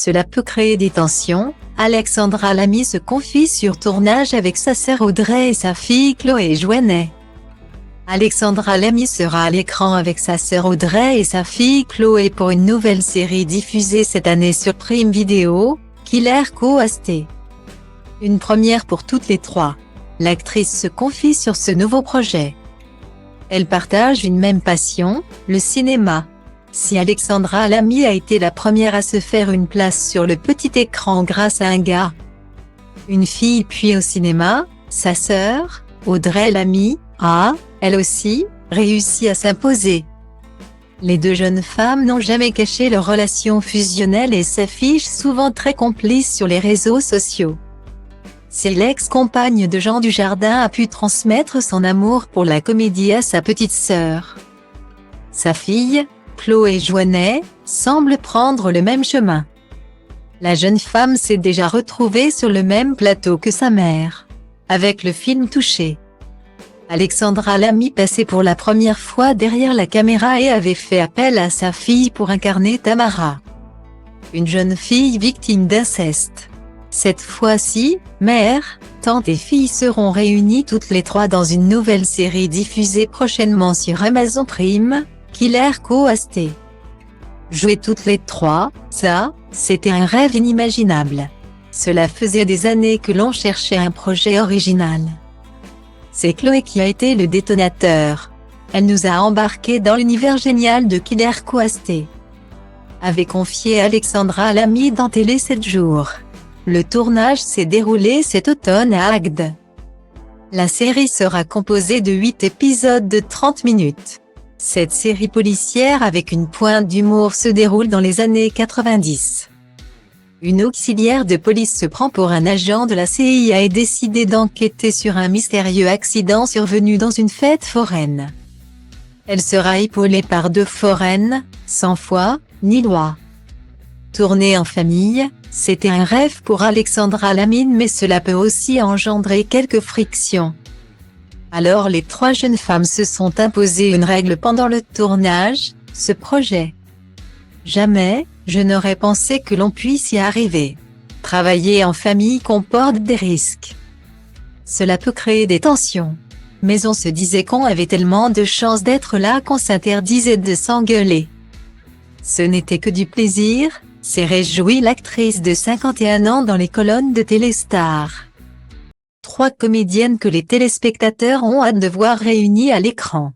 Cela peut créer des tensions. Alexandra Lamy se confie sur tournage avec sa sœur Audrey et sa fille Chloé Jouannet. Alexandra Lamy sera à l'écran avec sa sœur Audrey et sa fille Chloé pour une nouvelle série diffusée cette année sur Prime Video, Killer Co-Host. Une première pour toutes les trois. L'actrice se confie sur ce nouveau projet. Elle partage une même passion, le cinéma. Si Alexandra Lamy a été la première à se faire une place sur le petit écran grâce à un gars, une fille puis au cinéma, sa sœur, Audrey Lamy, a, elle aussi, réussi à s'imposer. Les deux jeunes femmes n'ont jamais caché leur relation fusionnelle et s'affichent souvent très complices sur les réseaux sociaux. Si l'ex-compagne de Jean Dujardin a pu transmettre son amour pour la comédie à sa petite sœur, sa fille, Chloé Jouannet, semble prendre le même chemin. La jeune femme s'est déjà retrouvée sur le même plateau que sa mère, avec le film Touché. Alexandra Lamy passait pour la première fois derrière la caméra et avait fait appel à sa fille pour incarner Tamara, une jeune fille victime d'inceste. Cette fois-ci, mère, tante et fille seront réunies toutes les trois dans une nouvelle série diffusée prochainement sur Amazon Prime, Killer Co-Host. Jouer toutes les trois, ça, c'était un rêve inimaginable. Cela faisait des années que l'on cherchait un projet original. C'est Chloé qui a été le détonateur. Elle nous a embarqués dans l'univers génial de Killer Co-Host, avait confié Alexandra Lamy dans Télé 7 jours. Le tournage s'est déroulé cet automne à Agde. La série sera composée de 8 épisodes de 30 minutes. Cette série policière avec une pointe d'humour se déroule dans les années 90. Une auxiliaire de police se prend pour un agent de la CIA et décide d'enquêter sur un mystérieux accident survenu dans une fête foraine. Elle sera épaulée par 2 foraines, sans foi, ni loi. Tourner en famille, c'était un rêve pour Alexandra Lamy, mais cela peut aussi engendrer quelques frictions. Alors les 3 jeunes femmes se sont imposées une règle pendant le tournage, ce projet. Jamais, je n'aurais pensé que l'on puisse y arriver. Travailler en famille comporte des risques. Cela peut créer des tensions. Mais on se disait qu'on avait tellement de chance d'être là qu'on s'interdisait de s'engueuler. Ce n'était que du plaisir, s'est réjouie l'actrice de 51 ans dans les colonnes de Téléstar. 3 comédiennes que les téléspectateurs ont hâte de voir réunies à l'écran.